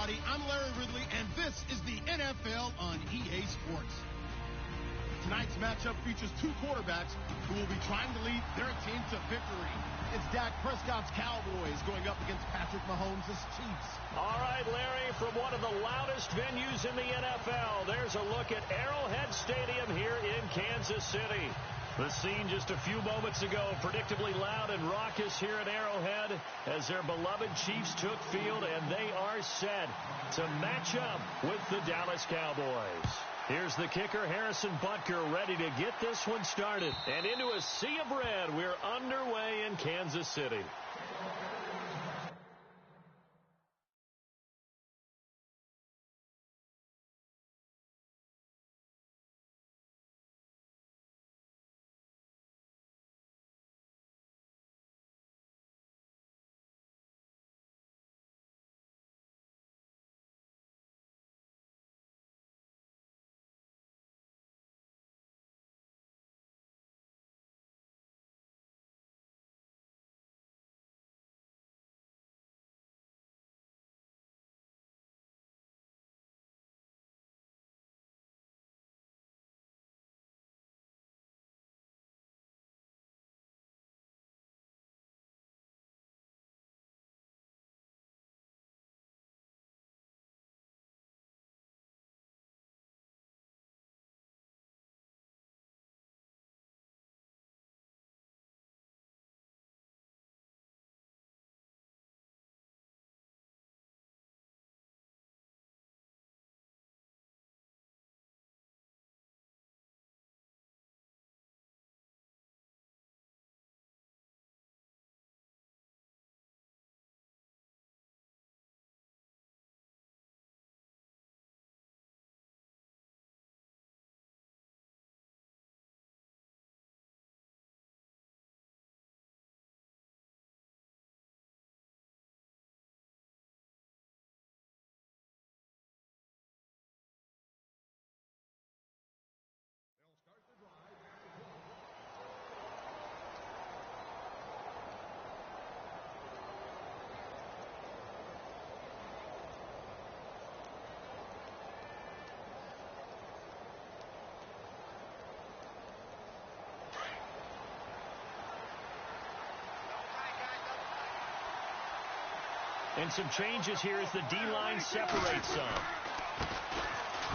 everybody. I'm Larry Ridley, and this is the NFL on EA Sports. Tonight's matchup features two quarterbacks who will be trying to lead their team to victory. It's Dak Prescott's Cowboys going up against Patrick Mahomes' Chiefs. All right, Larry, from one of the loudest venues in the NFL, there's a look at Arrowhead Stadium here in Kansas City. The scene just a few moments ago, predictably loud and raucous here at Arrowhead as their beloved Chiefs took field, and they are set to match up with the Dallas Cowboys. Here's the kicker, Harrison Butker, ready to get this one started. And into a sea of red, we're underway in Kansas City. And some changes here as the D-line separates some.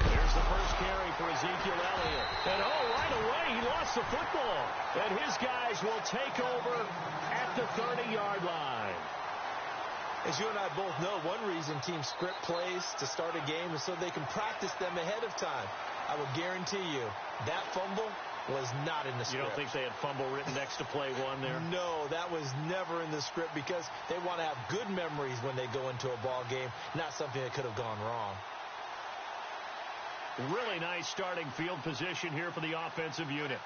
There's the first carry for Ezekiel Elliott. And, right away, he lost the football. And his guys will take over at the 30-yard line. As you and I both know, one reason teams script plays to start a game is so they can practice them ahead of time. I will guarantee you that fumble was not in the script. You don't think they had fumble written next to play one there? No, that was never in the script because they want to have good memories when they go into a ball game, not something that could have gone wrong. Really nice starting field position here for the offensive unit.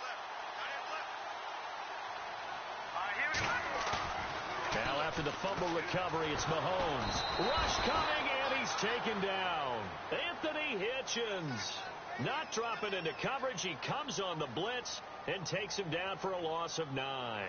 Now after the fumble recovery, it's Mahomes. Rush coming, and he's taken down. Anthony Hitchens. Not dropping into coverage. He comes on the blitz and takes him down for a loss of 9.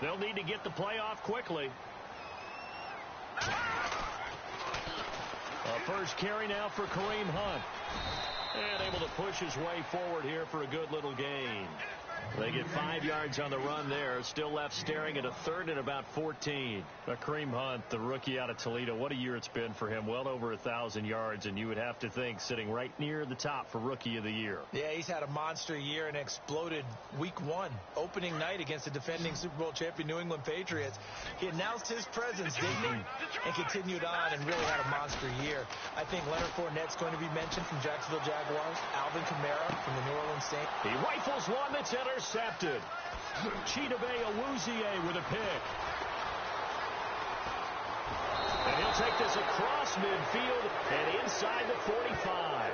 They'll need to get the play off quickly. A first carry now for Kareem Hunt. And able to push his way forward here for a good little gain. They get 5 yards on the run there. Still left staring at a third and about 14. Kareem Hunt, the rookie out of Toledo, what a year it's been for him. Well over 1,000 yards, and you would have to think sitting right near the top for Rookie of the Year. Yeah, he's had a monster year and exploded week 1, opening night against the defending Super Bowl champion New England Patriots. He announced his presence, didn't he? And continued on and really had a monster year. I think Leonard Fournette's going to be mentioned from Jacksonville Jaguars. Alvin Kamara from the New Orleans Saints. He rifles one that's intercepted. intercepted. Chidobe Awuzie with a pick. And he'll take this across midfield and inside the 45.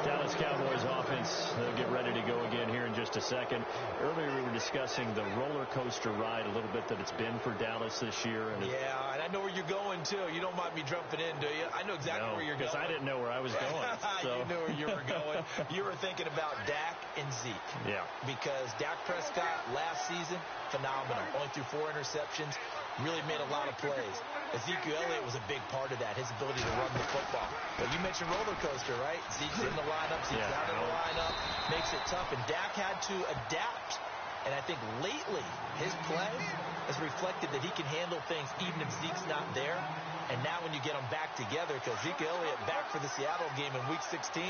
Dallas Cowboys offense, they'll get ready to go again here in just a second. Earlier we were discussing the roller coaster ride a little bit that it's been for Dallas this year. And yeah, and I know where you're going, too. You don't mind me jumping in, do you? I know exactly where you're going. Because I didn't know where I was going. So. You knew where you were going. You were thinking about Dak and Zeke. Yeah. Because Dak Prescott last season, phenomenal. Only threw 4 interceptions. Really made a lot of plays. Ezekiel Elliott was a big part of that, his ability to run the football. But you mentioned roller coaster, right? Zeke's in the lineup, Zeke's out of the lineup, makes it tough. And Dak had to adapt. And I think lately, his play has reflected that he can handle things even if Zeke's not there. And now when you get them back together, because Ezekiel Elliott back for the Seattle game in Week 16,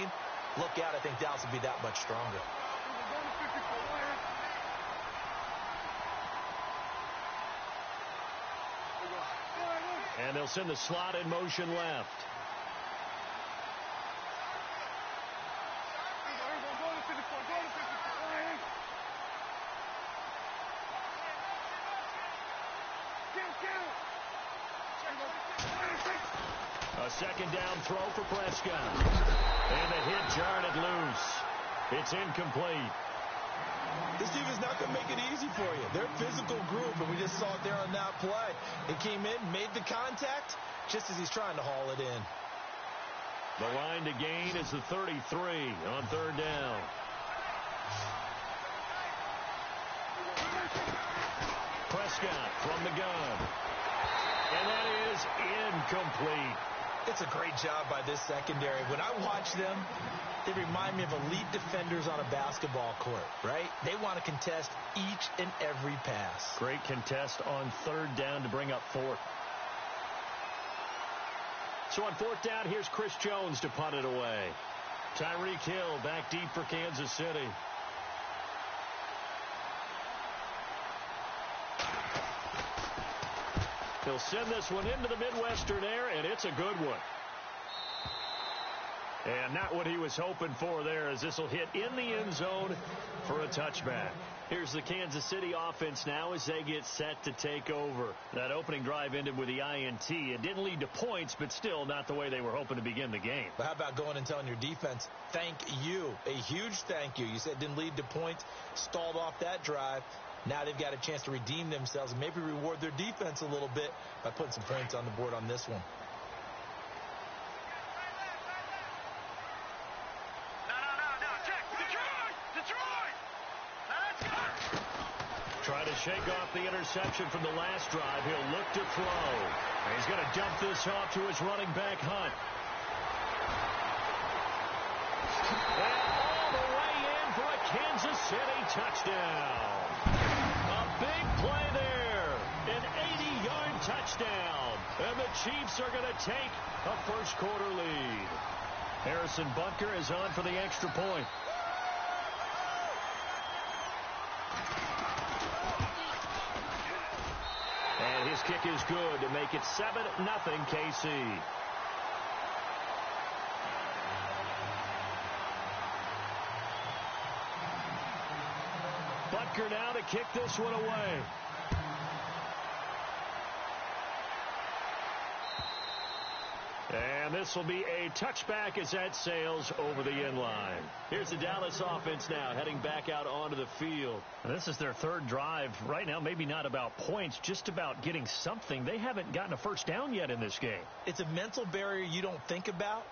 look out, I think Dallas will be that much stronger. And they'll send the slot in motion left. A second down throw for Prescott. And the hit jarred it loose. It's incomplete. This defense is not going to make it easy for you. They're a physical group, and we just saw it there on that play. It came in, made the contact, just as he's trying to haul it in. The line to gain is the 33 on third down. Prescott from the gun. And that is incomplete. It's a great job by this secondary. When I watch them, they remind me of elite defenders on a basketball court, right? They want to contest each and every pass. Great contest on third down to bring up fourth. So on fourth down, here's Chris Jones to punt it away. Tyreek Hill back deep for Kansas City. He'll send this one into the Midwestern air, and it's a good one. And not what he was hoping for there, as this will hit in the end zone for a touchback. Here's the Kansas City offense now as they get set to take over. That opening drive ended with the INT. It didn't lead to points, but still not the way they were hoping to begin the game. But how about going and telling your defense, thank you, a huge thank you. You said it didn't lead to points, stalled off that drive. Now they've got a chance to redeem themselves and maybe reward their defense a little bit by putting some points on the board on this one. Try to shake off the interception from the last drive. He'll look to throw. And he's going to dump this off to his running back, Hunt. And all the way in for a Kansas City touchdown. A big play there. An 80-yard touchdown. And the Chiefs are going to take a first-quarter lead. Harrison Butker is on for the extra point. And his kick is good to make it 7-0 KC. Butker now to kick this one away. And this will be a touchback as that sails over the end line. Here's the Dallas offense now heading back out onto the field. And this is their third drive. Right now, maybe not about points, just about getting something. They haven't gotten a first down yet in this game. It's a mental barrier you don't think about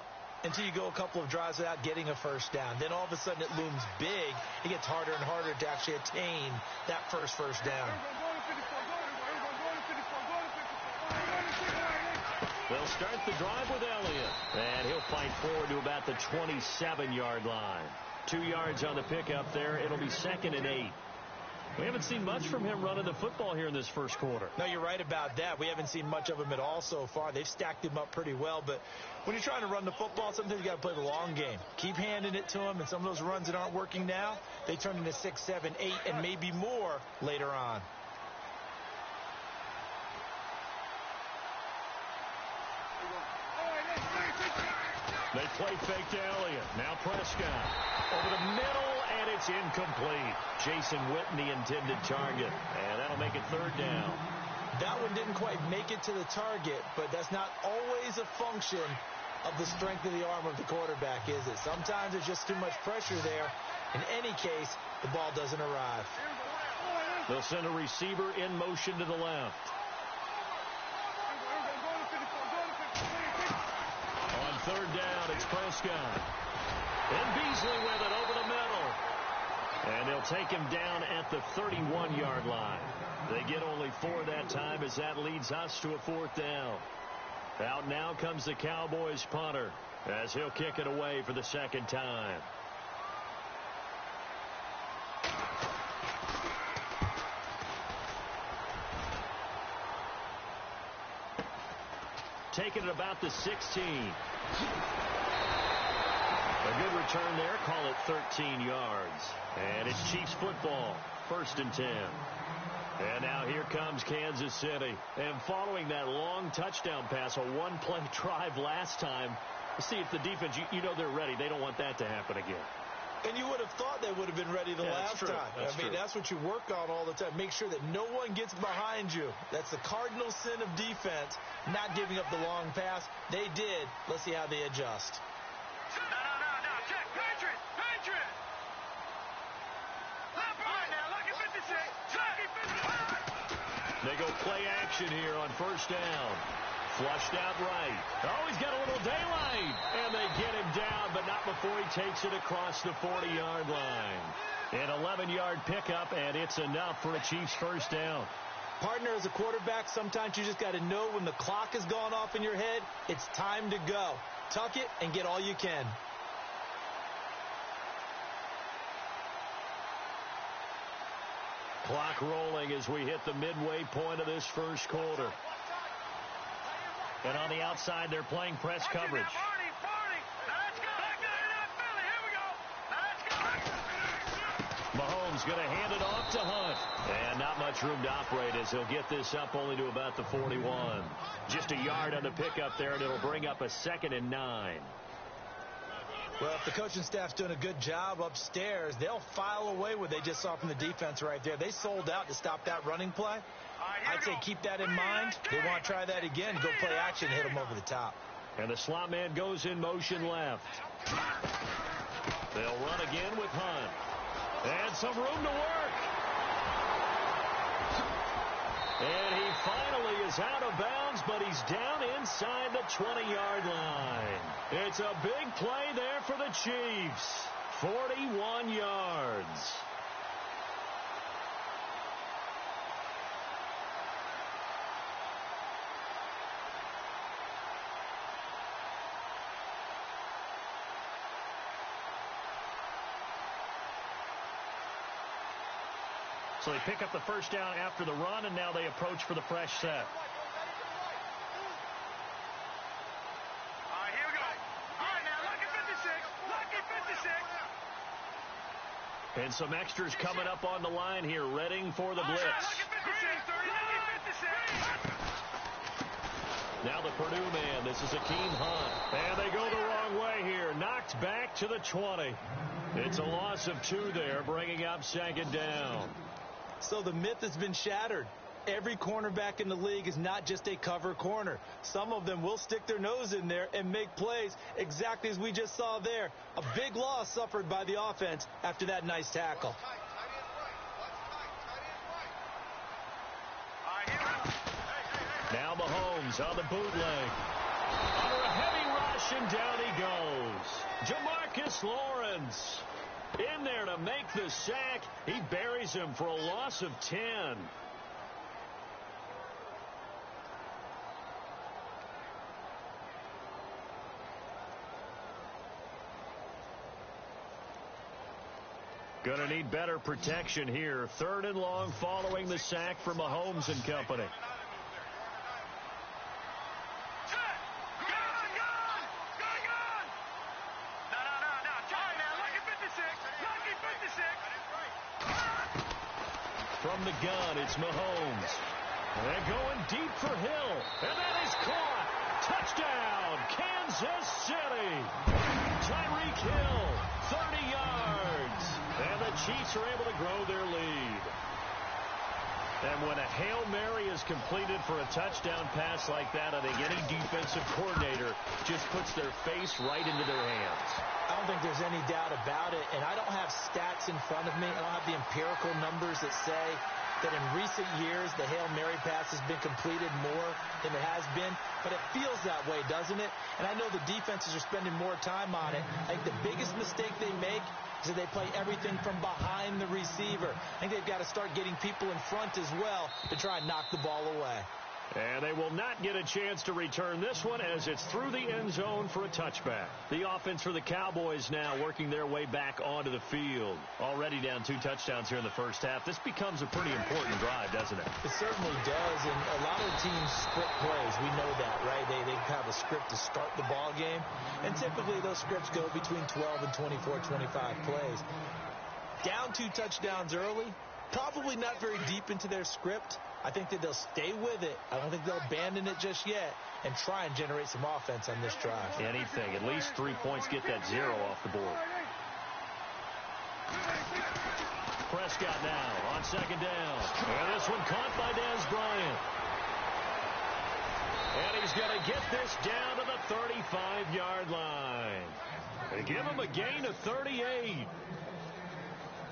until you go a couple of drives without getting a first down. Then all of a sudden it looms big. It gets harder and harder to actually attain that first down. They'll start the drive with Elliott. And he'll fight forward to about the 27-yard line. 2 yards on the pickup there. It'll be 2nd and 8. We haven't seen much from him running the football here in this first quarter. No, you're right about that. We haven't seen much of him at all so far. They've stacked him up pretty well. But when you're trying to run the football, sometimes you got to play the long game. Keep handing it to him. And some of those runs that aren't working now, they turn into 6, 7, 8, and maybe more later on. They play play fake to Elliott. Now Prescott over the middle, and it's incomplete. Jason Witten, the intended target, and that'll make it third down. That one didn't quite make it to the target, but that's not always a function of the strength of the arm of the quarterback, is it? Sometimes there's just too much pressure there. In any case, the ball doesn't arrive. They'll send a receiver in motion to the left. On third down, it's Prescott. And Beasley with it over the middle. And they'll take him down at the 31-yard line. They get only 4 that time as that leads us to a fourth down. Out now comes the Cowboys punter as he'll kick it away for the second time. Taking it about the 16. A good return there. Call it 13 yards. And it's Chiefs football. 1st and 10. And now here comes Kansas City. And following that long touchdown pass, a one-play drive last time, see if the defense, you know they're ready. They don't want that to happen again. And you would have thought they would have been ready the last time. I mean, that's what you work on all the time. Make sure that no one gets behind you. That's the cardinal sin of defense, not giving up the long pass. They did. Let's see how they adjust. No. Check. Patriot. All right, now, lucky 56. Lucky 56. They go play action here on first down. Flushed out right. Oh, he's got a little daylight. And they get him down, but not before he takes it across the 40-yard line. An 11-yard pickup, and it's enough for a Chiefs first down. Partner, as a quarterback, sometimes you just got to know when the clock has gone off in your head, it's time to go. Tuck it and get all you can. Clock rolling as we hit the midway point of this first quarter. And on the outside, they're playing press coverage. Mahomes going to hand it off to Hunt. And not much room to operate as he'll get this up only to about the 41. Just a yard on the pickup there, and it'll bring up a 2nd and 9. Well, if the coaching staff's doing a good job upstairs, they'll file away what they just saw from the defense right there. They sold out to stop that running play. I'd say keep that in mind. They want to try that again, go play action, hit them over the top. And the slot man goes in motion left. They'll run again with Hunt. And some room to work. And he finally is out of bounds, but he's down inside the 20-yard line. It's a big play there for the Chiefs. 41 yards. So they pick up the first down after the run, and now they approach for the fresh set. All right, here we go. All right, now, lucky 56. And some extras coming up on the line here, readying for the blitz. Lucky 56. Now the Purdue man, this is Akeem Hunt. And they go the wrong way here, knocked back to the 20. It's a loss of 2 there, bringing up 2nd down. So the myth has been shattered. Every cornerback in the league is not just a cover corner. Some of them will stick their nose in there and make plays exactly as we just saw there. A big loss suffered by the offense after that nice tackle. Now Mahomes on the bootleg. Under a heavy rush, and down he goes. Jamarcus Lawrence in there to make the sack. He buries him for a loss of 10. Gonna need better protection here. 3rd and long following the sack from Mahomes and company. From the gun, it's Mahomes. They're going deep for Hill. And that is caught. Touchdown, Kansas City. Tyreek Hill, 30 yards. And the Chiefs are able to grow their lead. And when a Hail Mary is completed for a touchdown pass like that, I think any defensive coordinator just puts their face right into their hands. I don't think there's any doubt about it, and I don't have stats in front of me. I don't have the empirical numbers that say that in recent years the Hail Mary pass has been completed more than it has been, but it feels that way, doesn't it? And I know the defenses are spending more time on it. I think the biggest mistake they make is that they play everything from behind the receiver. I think they've got to start getting people in front as well to try and knock the ball away. And they will not get a chance to return this one as it's through the end zone for a touchback. The offense for the Cowboys now working their way back onto the field. Already down 2 touchdowns here in the first half. This becomes a pretty important drive, doesn't it? It certainly does, and a lot of teams script plays. We know that, right? They have a script to start the ball game, and typically those scripts go between 12 and 24, 25 plays. Down 2 touchdowns early, probably not very deep into their script. I think that they'll stay with it. I don't think they'll abandon it just yet and try and generate some offense on this drive. Anything. At least 3 points, get that 0 off the board. Prescott now on second down. And this one caught by Dez Bryant. And he's going to get this down to the 35-yard line. They give him a gain of 38.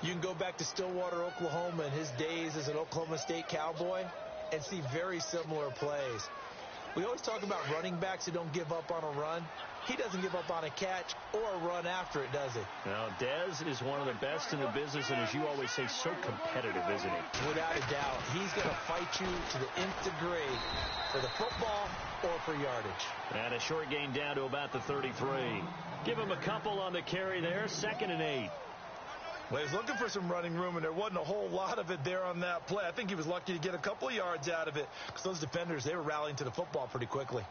You can go back to Stillwater, Oklahoma, in his days as an Oklahoma State Cowboy and see very similar plays. We always talk about running backs who don't give up on a run. He doesn't give up on a catch or a run after it, does he? Now, Dez is one of the best in the business, and as you always say, so competitive, isn't he? Without a doubt. He's going to fight you to the nth degree for the football or for yardage. And a short gain down to about the 33. Give him a couple on the carry there, 2nd and 8. Well, he was looking for some running room, and there wasn't a whole lot of it there on that play. I think he was lucky to get a couple of yards out of it because those defenders, they were rallying to the football pretty quickly.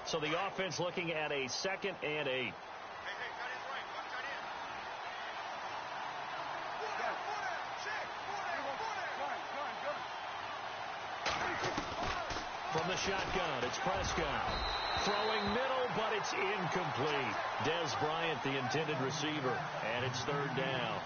So the offense looking at a 2nd and 8. From the shotgun, it's Prescott. Throwing middle, but it's incomplete. Dez Bryant, the intended receiver, and it's 3rd down.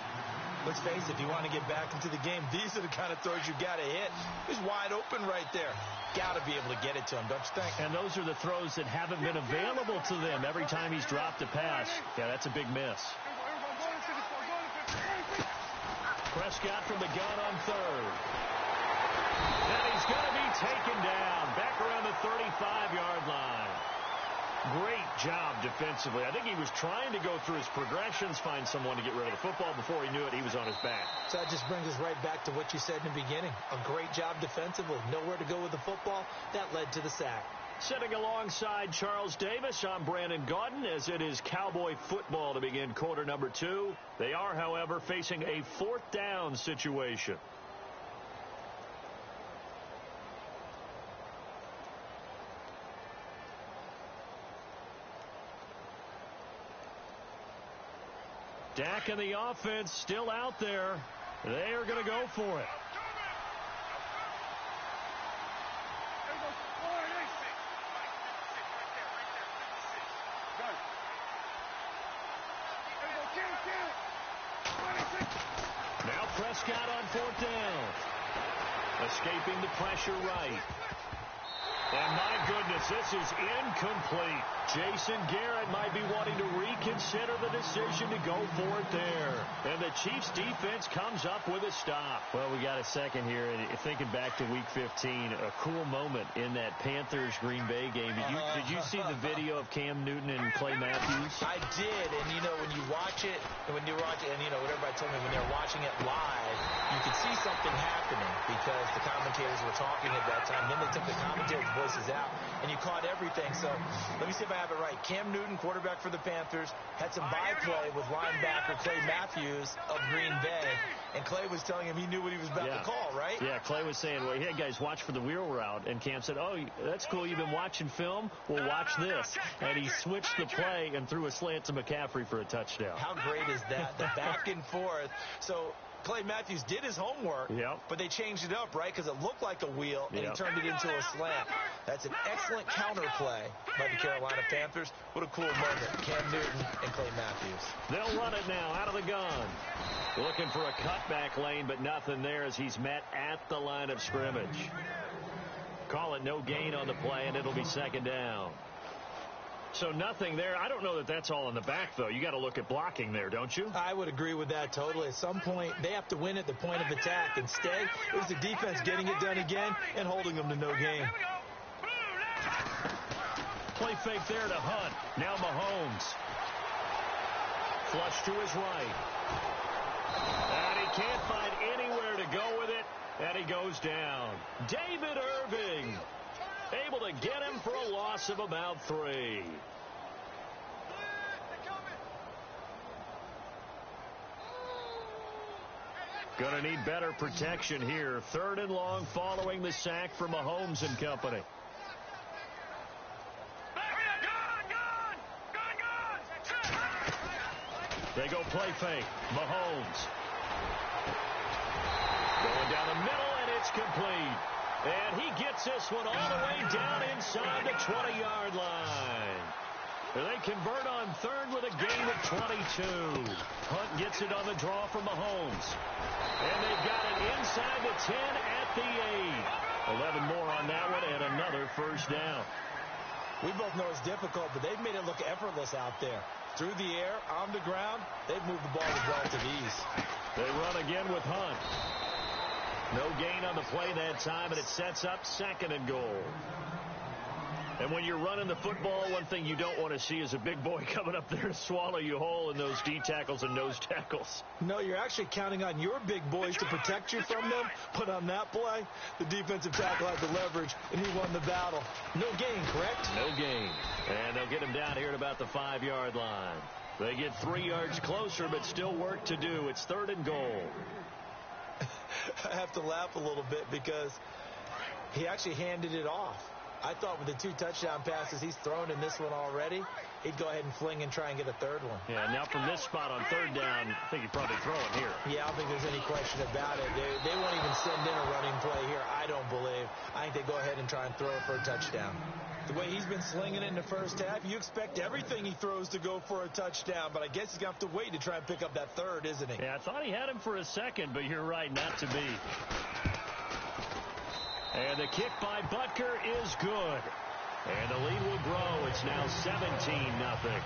Let's face it, if you want to get back into the game, these are the kind of throws you got to hit. He's wide open right there. Got to be able to get it to him, don't you think? And those are the throws that haven't been available to them every time he's dropped a pass. Yeah, that's a big miss. Prescott from the gun on 3rd. And he's going to be taken down back around the 35-yard line. Great job defensively. I think he was trying to go through his progressions, find someone to get rid of the football. Before he knew it, he was on his back. So that just brings us right back to what you said in the beginning. A great job defensively. Nowhere to go with the football. That led to the sack. Sitting alongside Charles Davis, I'm Brandon Gaudin, as it is Cowboy football to begin quarter number 2. They are, however, facing a 4th down situation. Dak and the offense still out there. They are going to go for it. Now Prescott on 4th down. Escaping the pressure right. And my goodness, this is incomplete. Jason Garrett might be wanting to reconsider the decision to go for it there. And the Chiefs defense comes up with a stop. Well, we got a second here. And thinking back to Week 15, a cool moment in that Panthers-Green Bay game. Did you see the video of Cam Newton and Clay Matthews? I did. And, you know, when you watch it, and what everybody told me when they're watching it live, you could see something happening because the commentators were talking at that time. Then they took the commentators' voices out, and you caught everything. So let me see if I have it right. Cam Newton, quarterback for the Panthers, had some byplay with linebacker Clay Matthews of Green Bay, and Clay was telling him he knew what he was about to call, right? Yeah, Clay was saying, well, hey, guys, watch for the wheel route. And Cam said, oh, that's cool. You've been watching film? Well, watch this. And he switched the play and threw a slant to McCaffrey for a touchdown. How great is that? The back and forth. So Clay Matthews did his homework, but they changed it up, right? Because it looked like a wheel, and he turned it into a slant. That's an excellent counter play by the Carolina Panthers. What a cool moment, Cam Newton and Clay Matthews. They'll run it now out of the gun. Looking for a cutback lane, but nothing there as he's met at the line of scrimmage. Call it no gain on the play, and it'll be second down. So nothing there. I don't know that that's all in the back, though. You got to look at blocking there, don't you? I would agree with that totally. At some point, they have to win at the point of attack. Instead, it was the defense getting it done again and holding them to no gain. Play fake there to Hunt. Now Mahomes. Flush to his right. And he can't find anywhere to go with it, and he goes down. David Irving able to get him for a loss of about 3. Gonna need better protection here. 3rd and long following the sack for Mahomes and company. They go play fake. Mahomes. Going down the middle, and it's complete. And he gets this one all the way down inside the 20-yard line. They convert on 3rd with a gain of 22. Hunt gets it on the draw from Mahomes. And they've got it inside the 10 at the 8. 11 more on that one and another first down. We both know it's difficult, but they've made it look effortless out there. Through the air, on the ground, they've moved the ball with relative ease. They run again with Hunt. No gain on the play that time, and it sets up 2nd and goal. And when you're running the football, one thing you don't want to see is a big boy coming up there to swallow you whole in those D tackles and nose tackles. No, you're actually counting on your big boys to protect you from them. But on that play, the defensive tackle had the leverage, and he won the battle. No gain, correct? No gain. And they'll get him down here at about the 5-yard line. They get 3 yards closer, but still work to do. It's 3rd and goal. I have to laugh a little bit because he actually handed it off. I thought with the 2 touchdown passes he's thrown in this one already, he'd go ahead and fling and try and get a 3rd one. Yeah, now from this spot on 3rd down, I think he'd probably throw it here. Yeah, I don't think there's any question about it. They won't even send in a running play here, I don't believe. I think they go ahead and try and throw it for a touchdown. The way he's been slinging it in the first half, you expect everything he throws to go for a touchdown, but I guess he's going to have to wait to try and pick up that 3rd, isn't he? Yeah, I thought he had him for a second, but you're right, not to be. And the kick by Butker is good. And the lead will grow. It's now 17-0.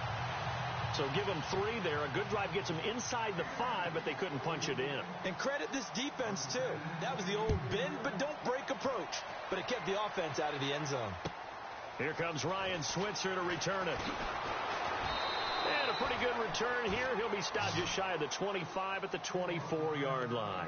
So give them 3 there. A good drive gets them inside the 5, but they couldn't punch it in. And credit this defense, too. That was the old bend but don't break approach. But it kept the offense out of the end zone. Here comes Ryan Switzer to return it. And a pretty good return here. He'll be stopped just shy of the 25 at the 24-yard line.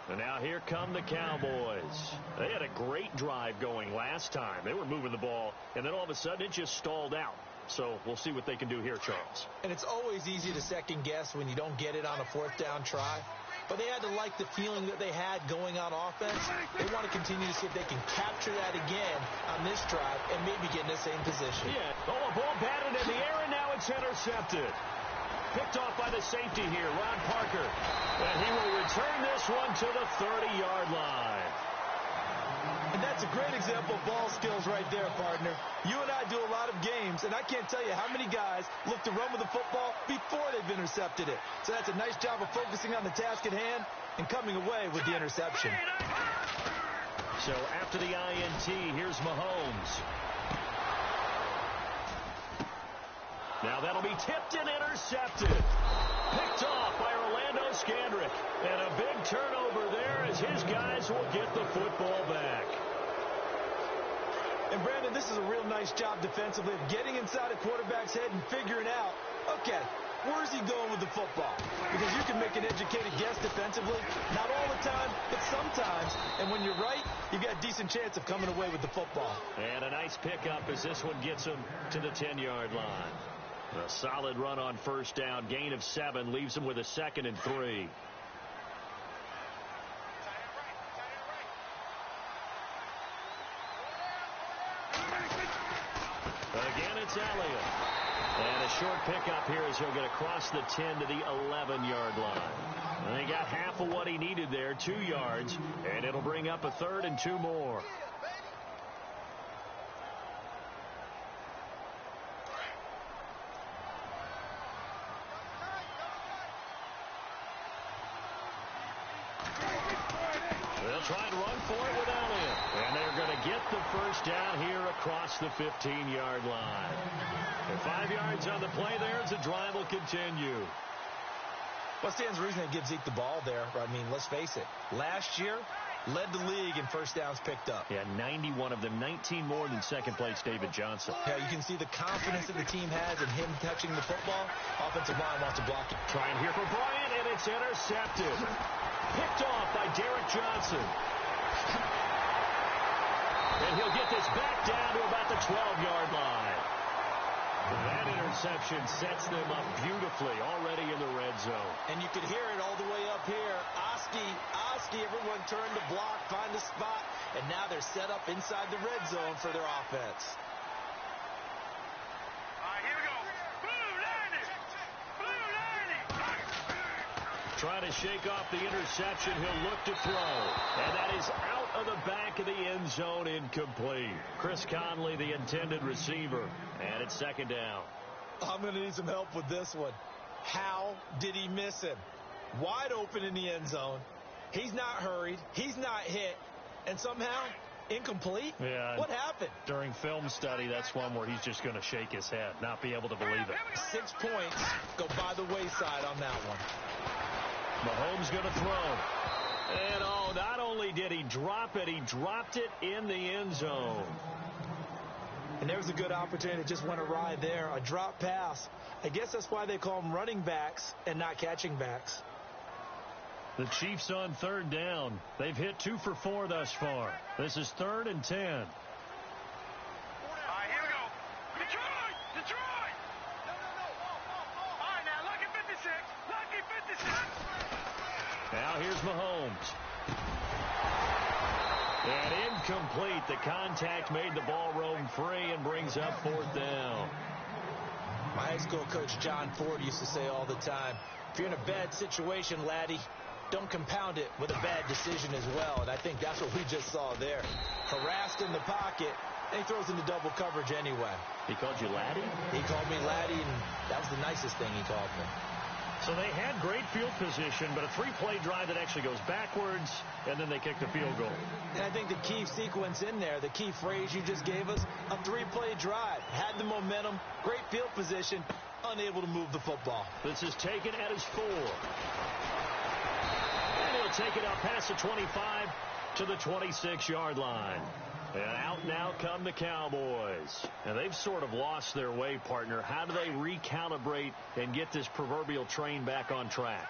And now here come the Cowboys. They had a great drive going last time. They were moving the ball, and then all of a sudden it just stalled out. So we'll see what they can do here, Charles. And it's always easy to second guess when you don't get it on a 4th down try. But they had to like the feeling that they had going on offense. They want to continue to see if they can capture that again on this drive and maybe get in the same position. Yeah. Oh, a ball batted in the air, and now it's intercepted. Picked off by the safety here, Ron Parker. And he will return this one to the 30-yard line. And that's a great example of ball skills right there, partner. You and I do a lot of games, and I can't tell you how many guys look to run with the football before they've intercepted it. So that's a nice job of focusing on the task at hand and coming away with the interception. So after the INT, here's Mahomes. Now that'll be tipped and intercepted. Picked off by Orlando Scandrick. And a big turnover there as his guys will get the football back. And Brandon, this is a real nice job defensively of getting inside a quarterback's head and figuring out, okay, where's he going with the football? Because you can make an educated guess defensively, not all the time, but sometimes. And when you're right, you've got a decent chance of coming away with the football. And a nice pickup as this one gets him to the 10-yard line. A solid run on first down. Gain of 7 leaves him with a 2nd and 3. Again, it's Elliott. And a short pickup here as he'll get across the 10 to the 11-yard line. And he got half of what he needed there, 2 yards, and it'll bring up a 3rd and 2 more. They'll try and run for it without him. And they're going to get the first down here across the 15-yard line. And 5 yards on the play there as the drive will continue. What stands to reason they give Zeke the ball there? I mean, let's face it. Last year, led the league in first downs picked up. Yeah, 91 of them, 19 more than second-place David Johnson. Yeah, you can see the confidence that the team has in him touching the football. Offensive line wants to block it. Trying here for Bryant, and it's intercepted. Picked off by Derek Johnson. And he'll get this back down to about the 12-yard line. That interception sets them up beautifully already in the red zone. And you could hear it all the way up here. Oski, everyone turned to block, find a spot, and now they're set up inside the red zone for their offense. All right, here we go. Blue 90. Trying to shake off the interception. He'll look to throw. And that is out of the back of the end zone, incomplete. Chris Conley, the intended receiver. And it's 2nd down. I'm going to need some help with this one. How did he miss him? Wide open in the end zone. He's not hurried. He's not hit. And somehow, incomplete? Yeah. What happened? During film study, that's one where he's just going to shake his head, not be able to believe it. 6 points go by the wayside on that one. Mahomes going to throw. And, oh, not only did he drop it, he dropped it in the end zone. And there was a good opportunity that just went awry there. A drop pass. I guess that's why they call them running backs and not catching backs. The Chiefs on 3rd down. They've hit 2 for 4 thus far. This is 3rd and 10. All right, here we go. Detroit! All right, now, lucky 56. Lucky 56. Now here's Mahomes. And incomplete. The contact made the ball roam free and brings up 4th down. My high school coach, John Ford, used to say all the time, if you're in a bad situation, laddie, don't compound it with a bad decision as well. And I think that's what we just saw there. Harassed in the pocket, and he throws into double coverage anyway. He called you laddie? He called me laddie, and that was the nicest thing he called me. So they had great field position, but a 3-play drive that actually goes backwards, and then they kicked the field goal. And I think the key sequence in there, the key phrase you just gave us, a 3-play drive. Had the momentum, great field position, unable to move the football. This is taken at his 4. And he'll take it out past the 25 to the 26-yard line. And out now come the Cowboys. And they've sort of lost their way, partner. How do they recalibrate and get this proverbial train back on track?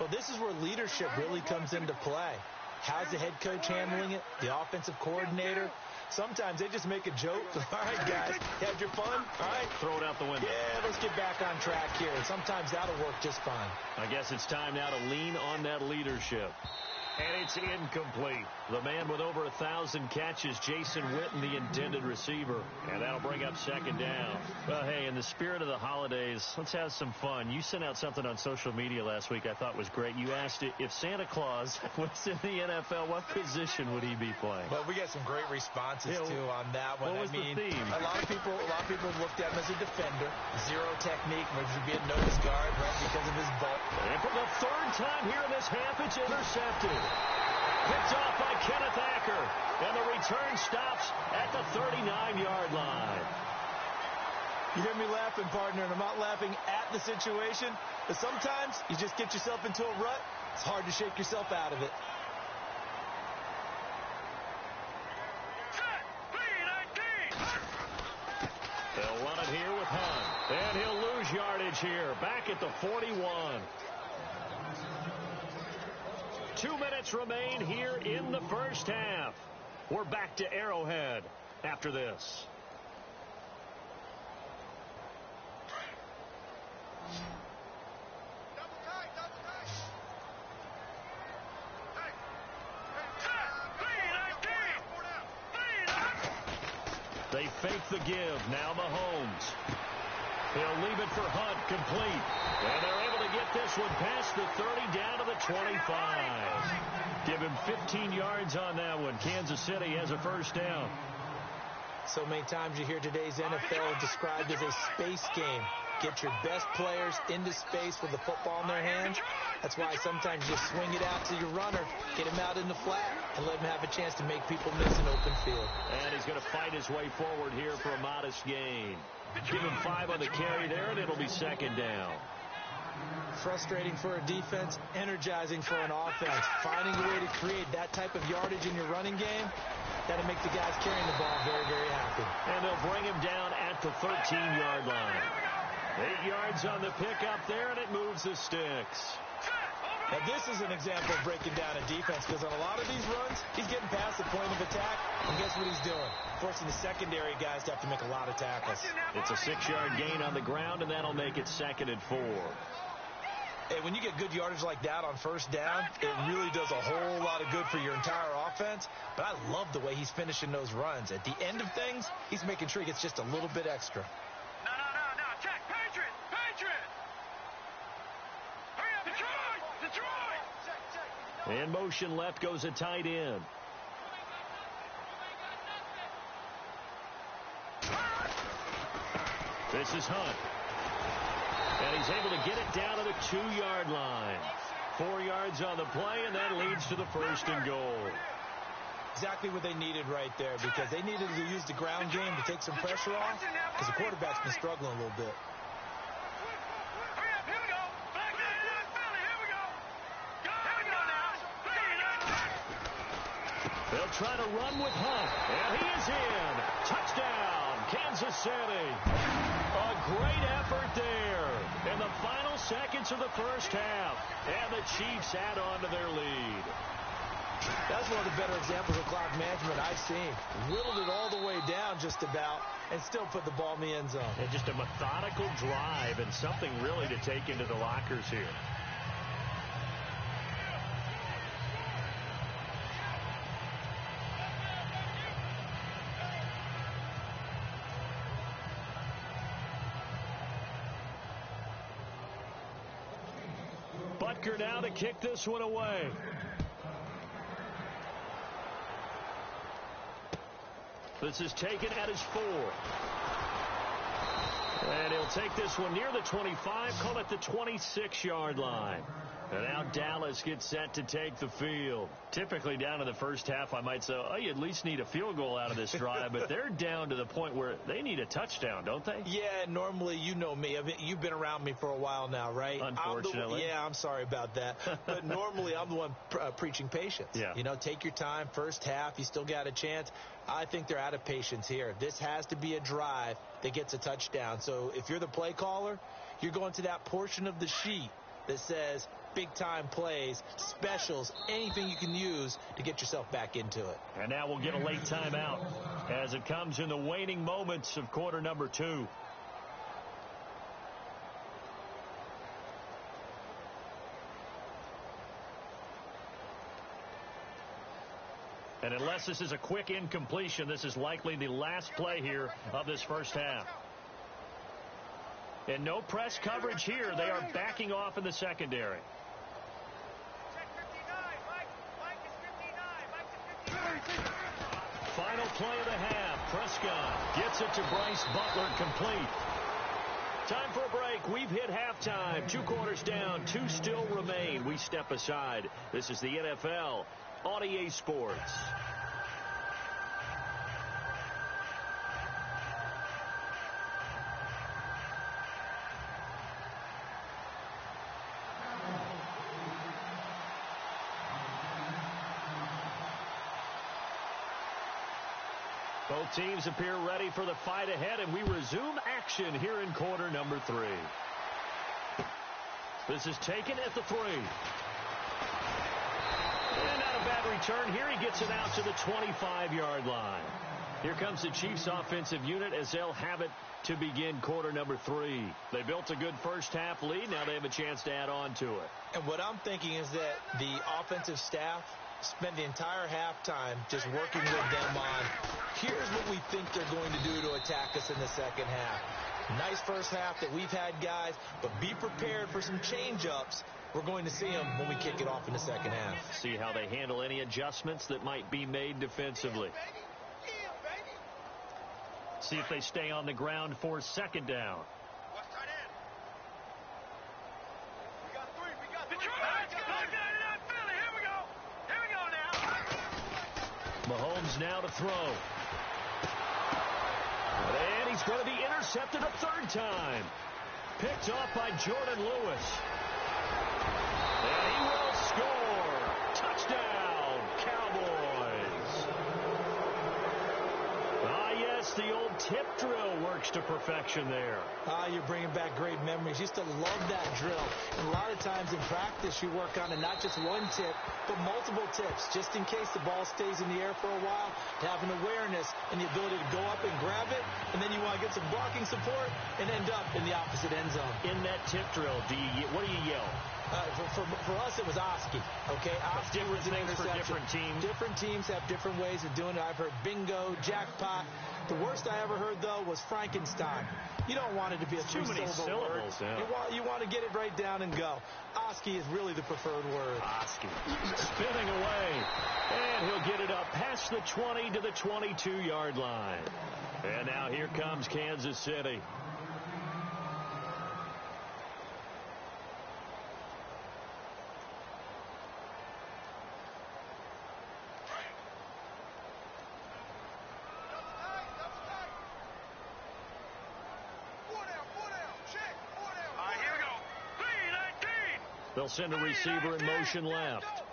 Well, this is where leadership really comes into play. How's the head coach handling it? The offensive coordinator? Sometimes they just make a joke. All right, guys, had your fun? All right. Throw it out the window. Yeah, let's get back on track here. Sometimes that'll work just fine. I guess it's time now to lean on that leadership. And it's incomplete. The man with over 1,000 catches, Jason Witten, the intended receiver. And that'll bring up 2nd down. Well, hey, in the spirit of the holidays, let's have some fun. You sent out something on social media last week I thought was great. You asked if Santa Claus was in the NFL, what position would he be playing? Well, we got some great responses, too, on that one. What was the theme? A lot of people looked at him as a defender. Zero technique, which would be a nose guard, right, because of his bulk. And for the 3rd time here in this half, it's intercepted. Picked off by Kenneth Acker. And the return stops at the 39-yard line. You hear me laughing, partner, and I'm not laughing at the situation. But sometimes you just get yourself into a rut. It's hard to shake yourself out of it. They'll run it here with Hunt. And he'll lose yardage here. Back at the 41. 2 minutes remain here in the first half. We're back to Arrowhead after this. They fake the give. Now Mahomes. He'll leave it for Hunt, complete. And they're able to get this one past the 30 down to the 25. Give him 15 yards on that one. Kansas City has a first down. So many times you hear today's NFL described as a space game. Get your best players into space with the football in their hands. That's why sometimes you just swing it out to your runner, get him out in the flat, and let him have a chance to make people miss an open field. And he's going to fight his way forward here for a modest gain. Give him 5 on the carry there, and it'll be second down. Frustrating for a defense, energizing for an offense. Finding a way to create that type of yardage in your running game, that'll make the guys carrying the ball very, very happy. And they'll bring him down at the 13-yard line. 8 yards on the pickup there, and it moves the sticks. Now, this is an example of breaking down a defense, because on a lot of these runs, he's getting past the point of attack, and guess what he's doing? Forcing the secondary guys to have to make a lot of tackles. It's a 6-yard gain on the ground, and that'll make it 2nd and 4. Hey, when you get good yardage like that on first down, it really does a whole lot of good for your entire offense. But I love the way he's finishing those runs. At the end of things, he's making sure he gets just a little bit extra. No. Check. Patriot. Hurry up. Detroit. In motion left goes a tight end. This is Hunt. And he's able to get it down to the 2-yard line. 4 yards on the play, and that leads to the 1st and goal. Exactly what they needed right there, because they needed to use the ground game to take some pressure off, because the quarterback's been struggling a little bit. Hurry up. Here we go. Back in Philly. Here we go. Here we go now. They'll try to run with Hunt, and he is in. Touchdown, Kansas City. A great effort there in the final seconds of the first half, and the Chiefs add on to their lead. That's one of the better examples of clock management I've seen. Whittled it all the way down just about and still put the ball in the end zone. And just a methodical drive and something really to take into the lockers here. Butker now to kick this one away. This is taken at his 4. And he'll take this one near the 25, call it the 26-yard line. And now Dallas gets set to take the field. Typically down in the first half, I might say, oh, you at least need a field goal out of this drive. But they're down to the point where they need a touchdown, don't they? Yeah, normally, you know me. I mean, you've been around me for a while now, right? Unfortunately. I'm sorry about that. But normally, I'm the one preaching patience. Yeah. You know, take your time. First half, you still got a chance. I think they're out of patience here. This has to be a drive that gets a touchdown. So if you're the play caller, you're going to that portion of the sheet that says big-time plays, specials, anything you can use to get yourself back into it. And now we'll get a late timeout as it comes in the waning moments of quarter number 2. And unless this is a quick incompletion, this is likely the last play here of this first half. And no press coverage here. They are backing off in the secondary. Final play of the half. Prescott gets it to Bryce Butler, complete. Time for a break. We've hit halftime. 2 quarters down. 2 still remain. We step aside. This is the NFL on EA Sports. Both teams appear ready for the fight ahead, and we resume action here in quarter number 3. This is taken at the 3. And not a bad return here. He gets it out to the 25-yard line. Here comes the Chiefs offensive unit as they'll have it to begin quarter number 3. They built a good first half lead. Now they have a chance to add on to it. And what I'm thinking is that the offensive staff spent the entire halftime just working with them on, here's what we think they're going to do to attack us in the second half. Nice first half that we've had, guys, but be prepared for some change-ups. We're going to see them when we kick it off in the second half. See how they handle any adjustments that might be made defensively. See if they stay on the ground for second down. Mahomes now to throw. And he's going to be intercepted a third time. Picked off by Jordan Lewis. And he will score. Touchdown, Cowboys. Ah, yes, the old tip drill works to perfection there. You're bringing back great memories. Used to love that drill. And a lot of times in practice, you work on it, not just one tip, but multiple tips, just in case the ball stays in the air for a while, to have an awareness and the ability to go up and grab it, and then you want to get some blocking support and end up in the opposite end zone. In that tip drill, what do you yell? For us, it was Oski. Okay, Oski was an things for different teams. Different teams have different ways of doing it. I've heard bingo, jackpot. The worst I ever heard, though, was Frankenstein. You don't want it to be a three-syllable word. Yeah. You want to get it right down and go. Oski is really the preferred word. Oski spinning away, and he'll get it up past the 20 to the 22-yard line. And now here comes Kansas City. They'll send a receiver in motion left.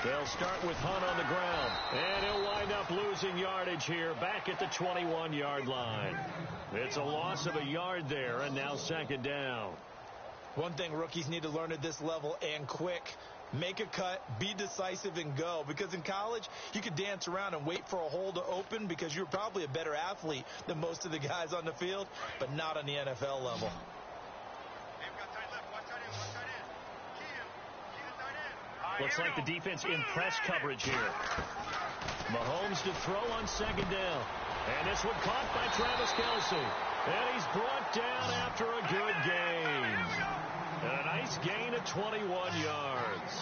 They'll start with Hunt on the ground. And he'll wind up losing yardage here back at the 21-yard line. It's a loss of a yard there, and now second down. One thing rookies need to learn at this level, and quick. Make a cut, be decisive, and go. Because in college, you could dance around and wait for a hole to open because you're probably a better athlete than most of the guys on the field, but not on the NFL level. Looks like the defense in press coverage here. Mahomes to throw on second down. And this one caught by Travis Kelce. And he's brought down after a good gain. And a nice gain of 21 yards.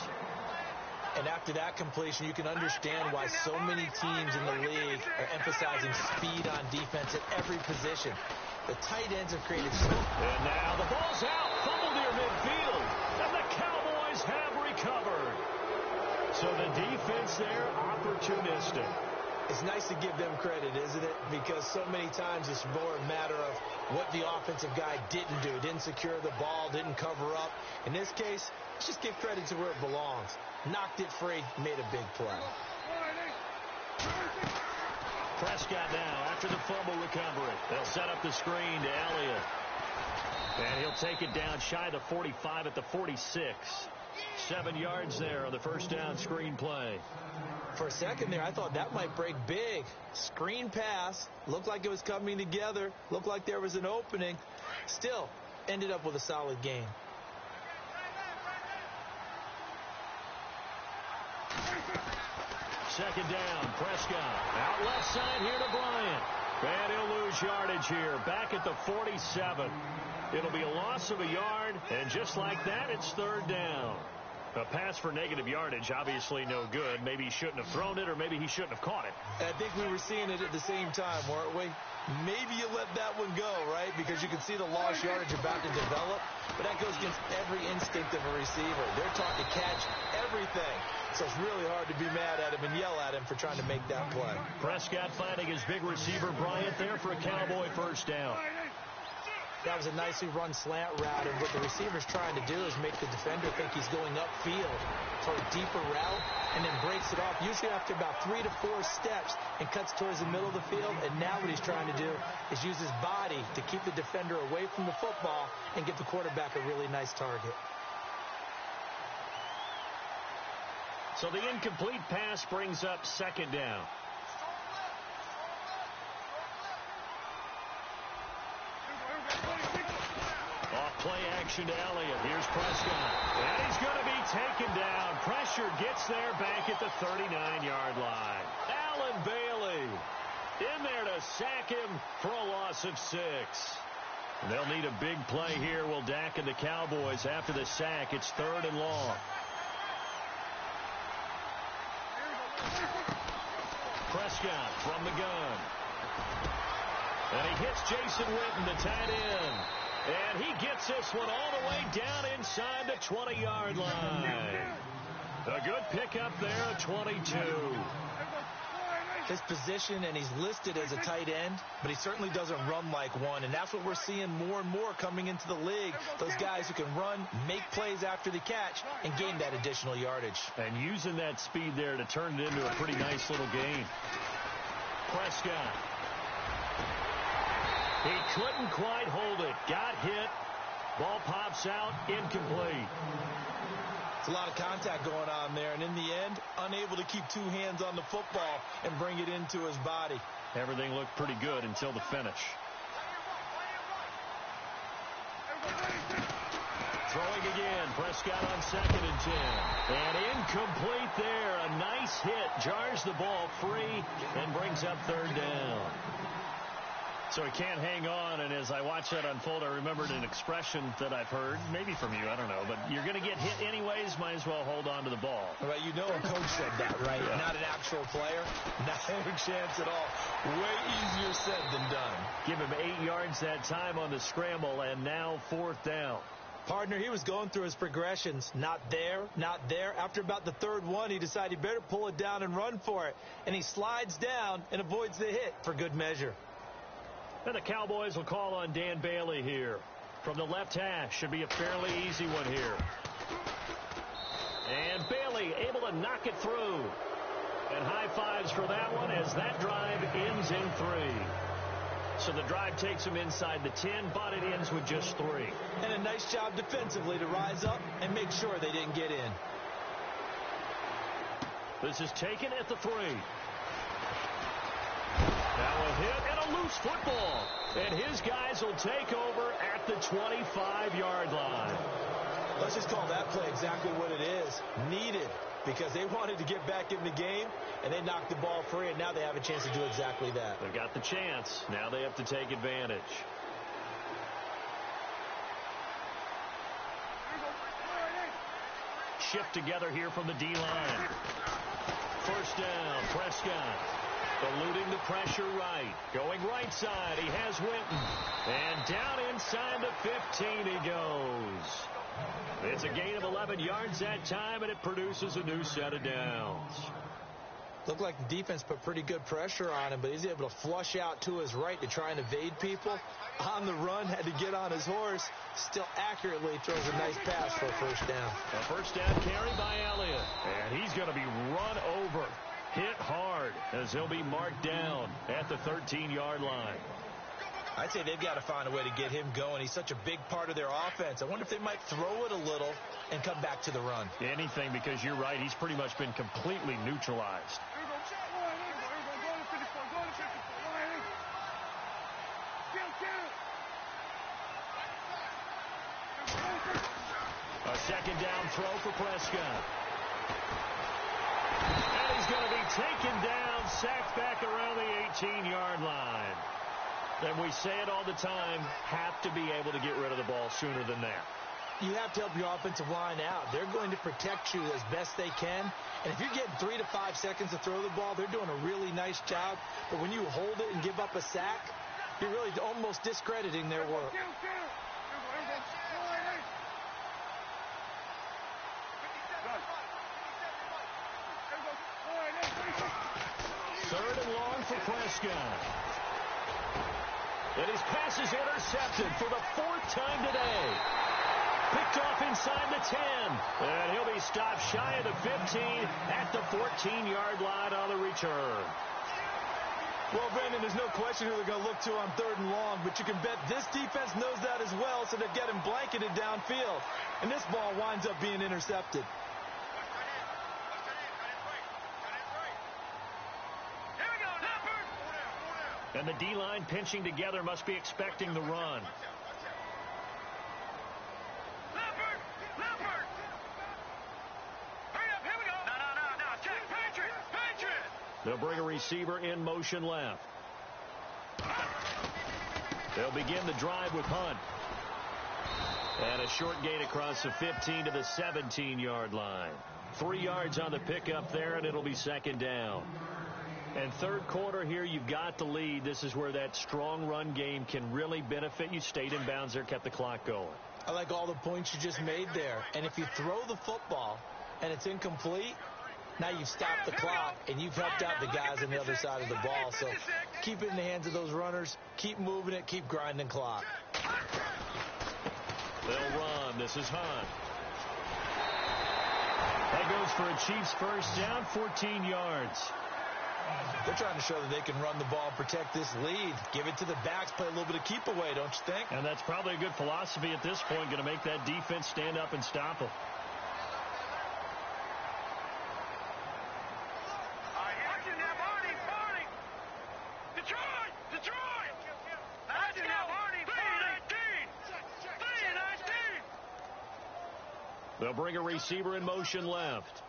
And after that completion, you can understand why so many teams in the league are emphasizing speed on defense at every position. The tight ends have created so... And now the ball's out. Fumbled near midfield. And the Cowboys have recovered. So the defense there, opportunistic. It's nice to give them credit, isn't it? Because so many times it's more a matter of what the offensive guy didn't do. Didn't secure the ball, didn't cover up. In this case, let's just give credit to where it belongs. Knocked it free, made a big play. Prescott now after the fumble recovery. They'll set up the screen to Elliott. And he'll take it down shy of the 45 at the 46. 7 yards there on the first down screen play. For a second there, I thought that might break big. Screen pass. Looked like it was coming together. Looked like there was an opening. Still, ended up with a solid gain. Second down, Prescott. Out left side here to Bryant. And he'll lose yardage here, back at the 47. It'll be a loss of a yard, and just like that, it's third down. A pass for negative yardage, obviously no good. Maybe he shouldn't have thrown it, or maybe he shouldn't have caught it. I think we were seeing it at the same time, weren't we? Maybe you let that one go, right? Because you can see the lost yardage about to develop. But that goes against every instinct of a receiver. They're taught to catch everything. So it's really hard to be mad at him and yell at him for trying to make that play. Prescott finding his big receiver, Bryant, there for a Cowboy first down. That was a nicely run slant route, and what the receiver's trying to do is make the defender think he's going upfield for a deeper route, and then breaks it off, usually after about 3 to 4 steps, and cuts towards the middle of the field. And now what he's trying to do is use his body to keep the defender away from the football and get the quarterback a really nice target. So the incomplete pass brings up second down. Play action to Elliott. Here's Prescott. And he's going to be taken down. Pressure gets there back at the 39-yard line. Allen Bailey in there to sack him for a loss of 6. They'll need a big play here. Will Dak and the Cowboys after the sack. It's 3rd and long. Prescott from the gun. And he hits Jason Witten, the tight end. And he gets this one all the way down inside the 20-yard line. A good pickup there at 22. His position, and he's listed as a tight end, but he certainly doesn't run like one, and that's what we're seeing more and more coming into the league. Those guys who can run, make plays after the catch, and gain that additional yardage. And using that speed there to turn it into a pretty nice little gain. Prescott. He couldn't quite hold it. Got hit. Ball pops out. Incomplete. It's a lot of contact going on there, and in the end, unable to keep 2 hands on the football and bring it into his body. Everything looked pretty good until the finish. Throwing again. Prescott on 2nd and 10. And incomplete there. A nice hit. Jars the ball free and brings up 3rd down. So he can't hang on, and as I watch that unfold, I remembered an expression that I've heard, maybe from you, I don't know, but you're going to get hit anyways, might as well hold on to the ball. Right, you know a coach said that, right? Yeah. Not an actual player. Not a chance at all. Way easier said than done. Give him 8 yards that time on the scramble, and now 4th down. Partner, he was going through his progressions. Not there, not there. After about the 3rd one, he decided he better pull it down and run for it. And he slides down and avoids the hit for good measure. And the Cowboys will call on Dan Bailey here. From the left hash, should be a fairly easy one here. And Bailey able to knock it through. And high fives for that one as that drive ends in 3. So the drive takes him inside the 10, but it ends with just 3. And a nice job defensively to rise up and make sure they didn't get in. This is taken at the 3. Now a hit and a loose football. And his guys will take over at the 25-yard line. Let's just call that play exactly what it is. Needed, because they wanted to get back in the game, and they knocked the ball free, and now they have a chance to do exactly that. They've got the chance. Now they have to take advantage. Shift together here from the D-line. 1st down, Prescott. Eluding the pressure right. Going right side. He has Witten. And down inside the 15 he goes. It's a gain of 11 yards that time, and it produces a new set of downs. Looked like the defense put pretty good pressure on him, but he's able to flush out to his right to try and evade people. On the run, had to get on his horse. Still accurately throws a nice pass for a 1st down. A 1st down carry by Elliott. And he's going to be run over. Hit hard as he'll be marked down at the 13-yard line. I'd say they've got to find a way to get him going. He's such a big part of their offense. I wonder if they might throw it a little and come back to the run. Anything, because you're right. He's pretty much been completely neutralized. A 2nd down throw for Prescott. And he's going to be taken down, sacked back around the 18-yard line. And we say it all the time, have to be able to get rid of the ball sooner than that. You have to help your offensive line out. They're going to protect you as best they can. And if you're getting 3 to 5 seconds to throw the ball, they're doing a really nice job. But when you hold it and give up a sack, you're really almost discrediting their work. 3rd and long for Prescott. And his pass is intercepted for the 4th time today. Picked off inside the 10. And he'll be stopped shy of the 15 at the 14-yard line on the return. Well, Brandon, there's no question who they're going to look to on 3rd and long, but you can bet this defense knows that as well, so they're getting blanketed downfield. And this ball winds up being intercepted. And the D-line pinching together must be expecting the run. They'll bring a receiver in motion left. They'll begin the drive with Hunt. And a short gain across the 15 to the 17-yard line. 3 yards on the pickup there, and it'll be second down. And third quarter here, you've got the lead. This is where that strong run game can really benefit you. Stayed in bounds there, kept the clock going. I like all the points you just made there. And if you throw the football and it's incomplete, now you've stopped the clock and you've helped out the guys on the other side of the ball. So keep it in the hands of those runners. Keep moving it. Keep grinding clock. They'll run. This is Hunt. That goes for a Chiefs first down, 14 yards. They're trying to show that they can run the ball, protect this lead. Give it to the backs, play a little bit of keep away, don't you think? And that's probably a good philosophy at this point, going to make that defense stand up and stop them. They'll bring a receiver in motion left.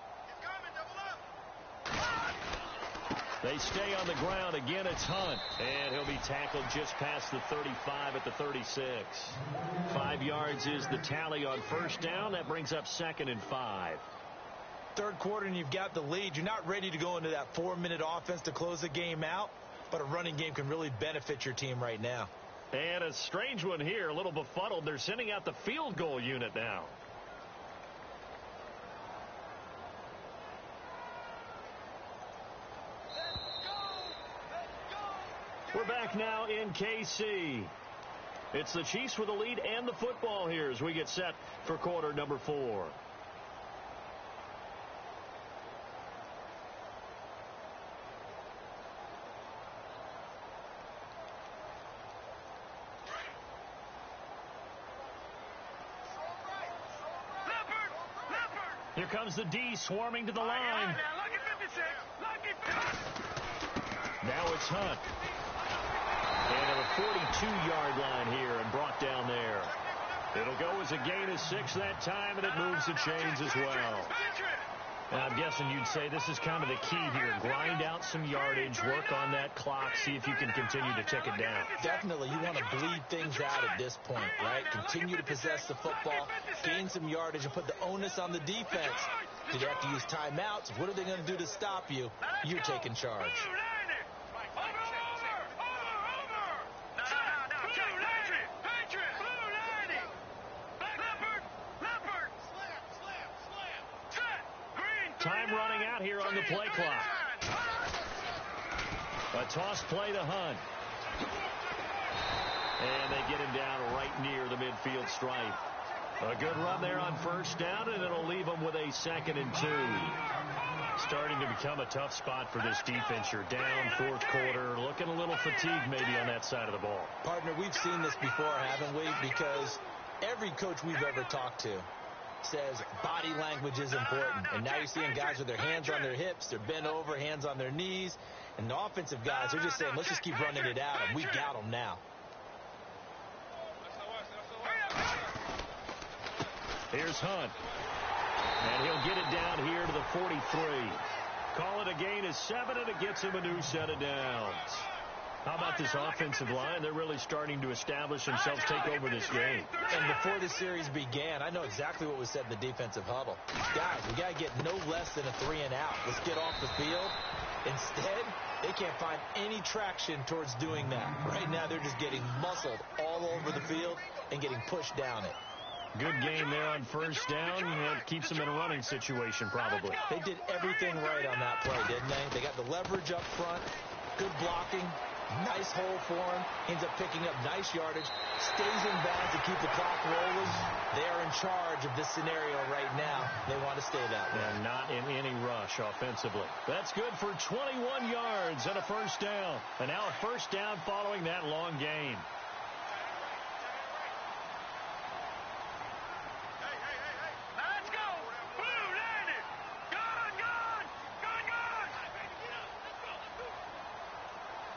They stay on the ground. Again, it's Hunt. And he'll be tackled just past the 35 at the 36. 5 yards is the tally on first down. That brings up 2nd and 5. Third quarter and you've got the lead. You're not ready to go into that 4-minute offense to close the game out, but a running game can really benefit your team right now. And a strange one here, a little befuddled. They're sending out the field goal unit now. We're back now in KC. It's the Chiefs with the lead and the football here as we get set for quarter number 4. Here comes the D swarming to the line. Now it's Hunt. And to the 42-yard line here and brought down there. It'll go as a gain of 6 that time, and it moves the chains as well. And I'm guessing you'd say this is kind of the key here. Grind out some yardage, work on that clock, see if you can continue to tick it down. Definitely. You want to bleed things out at this point, right? Continue to possess the football, gain some yardage, and put the onus on the defense. Did you have to use timeouts? What are they going to do to stop you? You're taking charge. Time running out here on the play clock. A toss play to Hunt. And they get him down right near the midfield stripe. A good run there on first down, and it'll leave them with a 2nd and 2. Starting to become a tough spot for this defense. You're down fourth quarter, looking a little fatigued maybe on that side of the ball. Partner, we've seen this before, haven't we? Because every coach we've ever talked to says body language is important. And now you're seeing guys with their hands on their hips, they're bent over, hands on their knees. And the offensive guys are just saying, let's just keep running it out, and we got them now. Here's Hunt. And he'll get it down here to the 43. Call it a gain of 7, and it gets him a new set of downs. How about this offensive line? They're really starting to establish themselves, take over this game. And before the series began, I know exactly what was said in the defensive huddle. Guys, we got to get no less than a 3 and out. Let's get off the field. Instead, they can't find any traction towards doing that. Right now, they're just getting muscled all over the field and getting pushed down it. Good game there on first down. It keeps them in a running situation, probably. They did everything right on that play, didn't they? They got the leverage up front, good blocking, nice hole for him, ends up picking up nice yardage, stays in bounds to keep the clock rolling. They are in charge of this scenario right now. They want to stay that way. And not in any rush offensively. That's good for 21 yards and a first down. And now a first down following that long gain.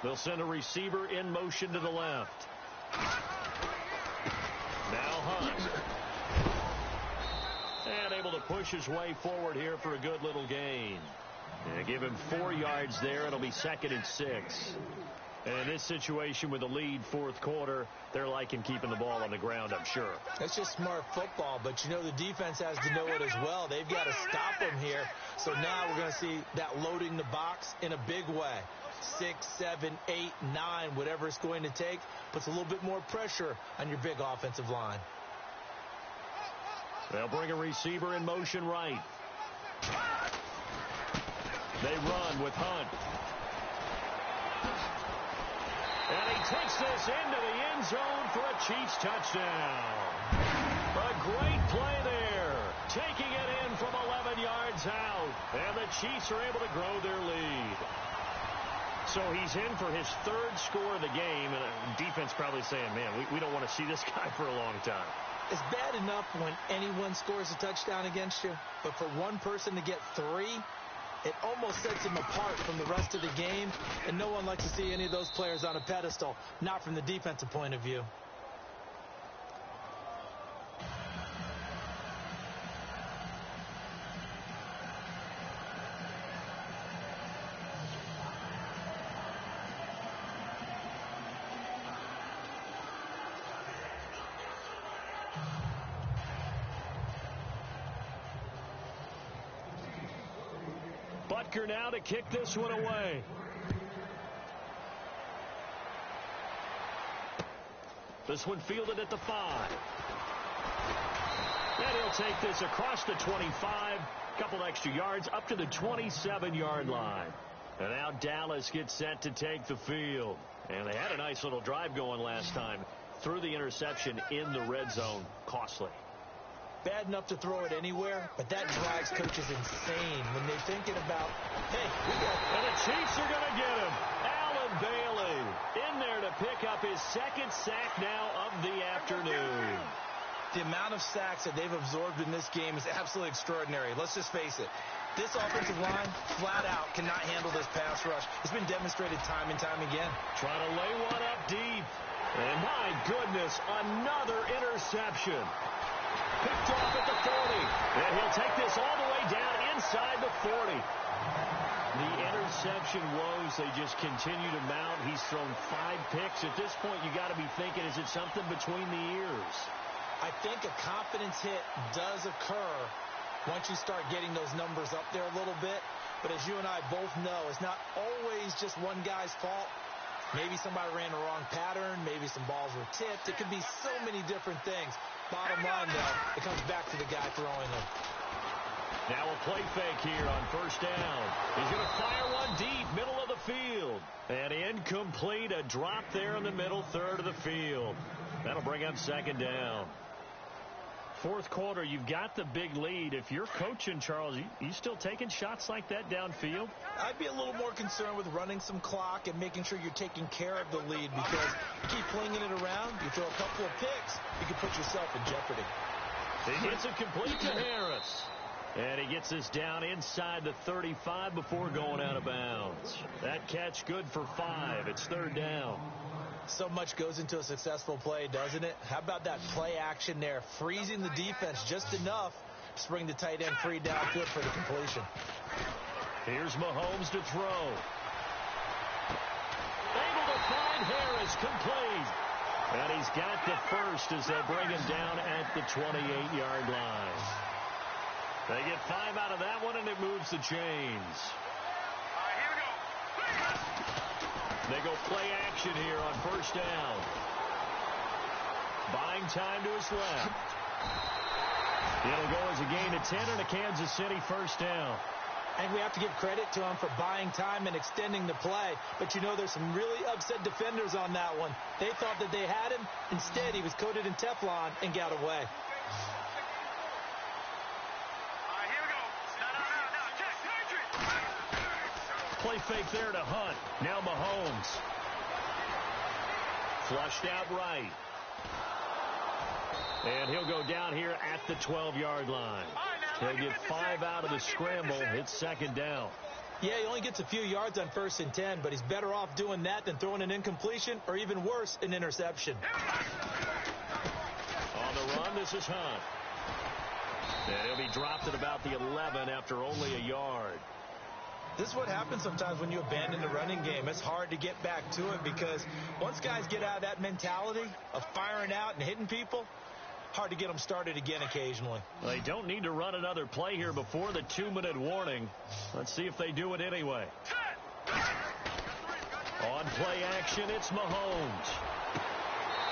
They'll send a receiver in motion to the left. Now Hunt. And able to push his way forward here for a good little gain. And give him 4 yards there. It'll be 2nd and 6. And in this situation with a lead, fourth quarter, they're liking keeping the ball on the ground, I'm sure. That's just smart football, but you know the defense has to know it as well. They've got to stop them here. So now we're going to see that loading the box in a big way. 6, 7, 8, 9, whatever it's going to take, puts a little bit more pressure on your big offensive line. They'll bring a receiver in motion right. They run with Hunt. And he takes this into the end zone for a Chiefs touchdown. A great play there. Taking it in from 11 yards out. And the Chiefs are able to grow their lead. So he's in for his 3rd score of the game. And defense probably saying, man, we don't want to see this guy for a long time. It's bad enough when anyone scores a touchdown against you. But for one person to get 3, it almost sets him apart from the rest of the game, and no one likes to see any of those players on a pedestal, not from the defensive point of view. Butker now to kick this one away. This one fielded at the 5. And he'll take this across the 25. Couple extra yards up to the 27-yard line. And now Dallas gets set to take the field. And they had a nice little drive going last time. Threw the interception in the red zone. Costly. Bad enough to throw it anywhere, but that drives coaches insane when they're thinking about, hey, we got... And the Chiefs are going to get him. Allen Bailey in there to pick up his 2nd sack now of the afternoon. The amount of sacks that they've absorbed in this game is absolutely extraordinary. Let's just face it. This offensive line, flat out, cannot handle this pass rush. It's been demonstrated time and time again. Trying to lay one up deep. And my goodness, another interception. Picked off at the 40. And he'll take this all the way down inside the 40. The interception woes, they just continue to mount. He's thrown 5 picks. At this point, you got to be thinking, is it something between the ears? I think a confidence hit does occur once you start getting those numbers up there a little bit. But as you and I both know, it's not always just one guy's fault. Maybe somebody ran the wrong pattern. Maybe some balls were tipped. It could be so many different things. Bottom line, though, it comes back to the guy throwing them. Now a play fake here on 1st down. He's going to fire one deep, middle of the field. And incomplete, a drop there in the middle third of the field. That'll bring up 2nd down. Fourth quarter, you've got the big lead. If you're coaching, Charles, you still taking shots like that downfield? I'd be a little more concerned with running some clock and making sure you're taking care of the lead, because you keep flinging it around, you throw a couple of picks, you can put yourself in jeopardy. He gets it complete to Harris. And he gets this down inside the 35 before going out of bounds. That catch good for 5. It's 3rd down. So much goes into a successful play, doesn't it? How about that play action there, freezing the defense just enough to bring the tight end free downfield for the completion. Here's Mahomes to throw. Able to find Harris, complete. And he's got the first as they bring him down at the 28-yard line. They get 5 out of that one, and it moves the chains. All right, here we go. They go play action here on 1st down. Buying time to his left. It'll go as a gain of 10 and a Kansas City 1st down. And we have to give credit to him for buying time and extending the play. But, you know, there's some really upset defenders on that one. They thought that they had him. Instead, he was coated in Teflon and got away. Play fake there to Hunt. Now Mahomes. Flushed out right. And he'll go down here at the 12-yard line. He'll get 5 out of the scramble. It's 2nd down. Yeah, he only gets a few yards on 1st and 10, but he's better off doing that than throwing an incompletion or, even worse, an interception. On the run, this is Hunt. And he'll be dropped at about the 11 after only a yard. This is what happens sometimes when you abandon the running game. It's hard to get back to it because once guys get out of that mentality of firing out and hitting people, hard to get them started again occasionally. They don't need to run another play here before the 2-minute warning. Let's see if they do it anyway. On play action, it's Mahomes.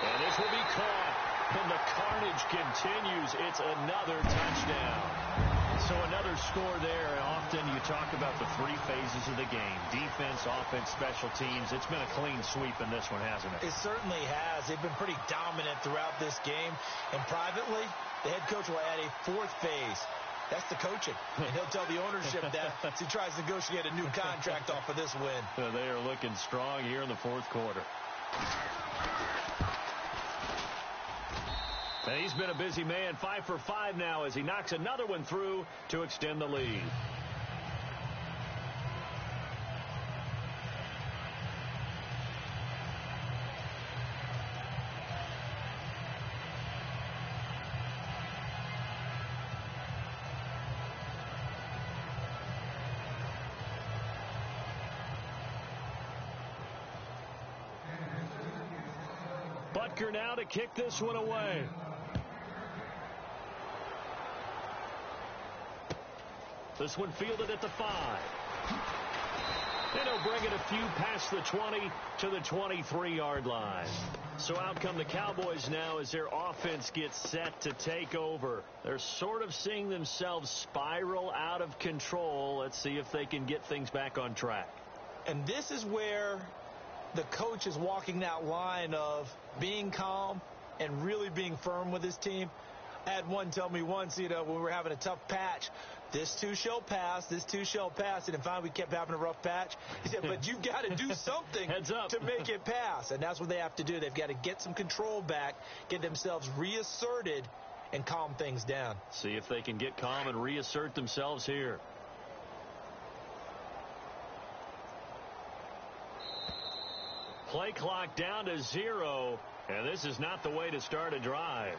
And this will be caught. And the carnage continues. It's another touchdown. So another score there. Often you talk about the 3 phases of the game. Defense, offense, special teams. It's been a clean sweep in this one, hasn't it? It certainly has. They've been pretty dominant throughout this game. And privately, the head coach will add a 4th phase. That's the coaching. And he'll tell the ownership that as he tries to negotiate a new contract off of this win. So they are looking strong here in the 4th quarter. And he's been a busy man, 5 for 5 now as he knocks another one through to extend the lead. Butker now to kick this one away. This one fielded at the 5. And he'll bring it a few past the 20 to the 23-yard line. So out come the Cowboys now as their offense gets set to take over. They're sort of seeing themselves spiral out of control. Let's see if they can get things back on track. And this is where the coach is walking that line of being calm and really being firm with his team. I had one tell me once, when we were having a tough patch, this too shall pass, this too shall pass. And then finally we kept having a rough patch. He said, but you've got to do something Heads up. to make it pass. And that's what they have to do. They've got to get some control back, get themselves reasserted, and calm things down. See if they can get calm and reassert themselves here. Play clock down to 0, and this is not the way to start a drive.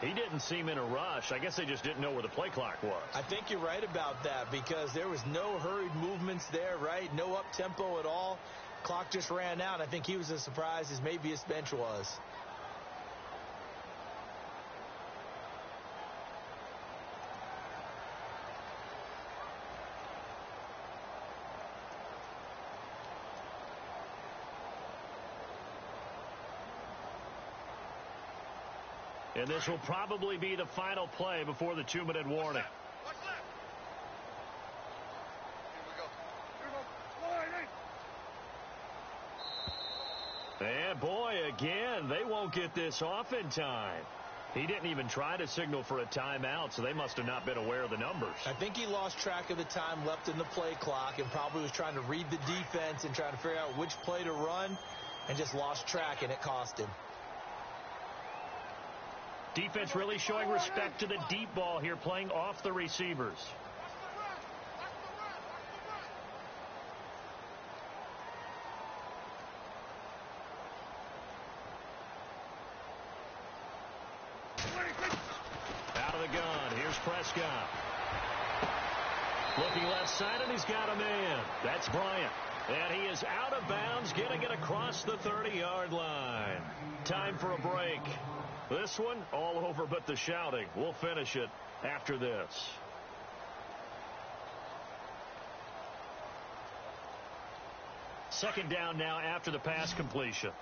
He didn't seem in a rush. I guess they just didn't know where the play clock was. I think you're right about that because there was no hurried movements there, right? No up-tempo at all. Clock just ran out. I think he was as surprised as maybe his bench was. And this will probably be the final play before the 2-minute warning. What's left? Here we go. And boy, again, they won't get this off in time. He didn't even try to signal for a timeout, so they must have not been aware of the numbers. I think he lost track of the time left in the play clock and probably was trying to read the defense and trying to figure out which play to run and just lost track, and it cost him. Defense really showing respect to the deep ball here, playing off the receivers. Out of the gun, here's Prescott. Looking left side, and he's got a man. That's Bryant. And he is out of bounds, getting it across the 30-yard line. Time for a break. This one, all over but the shouting. We'll finish it after this. Second down now after the pass completion.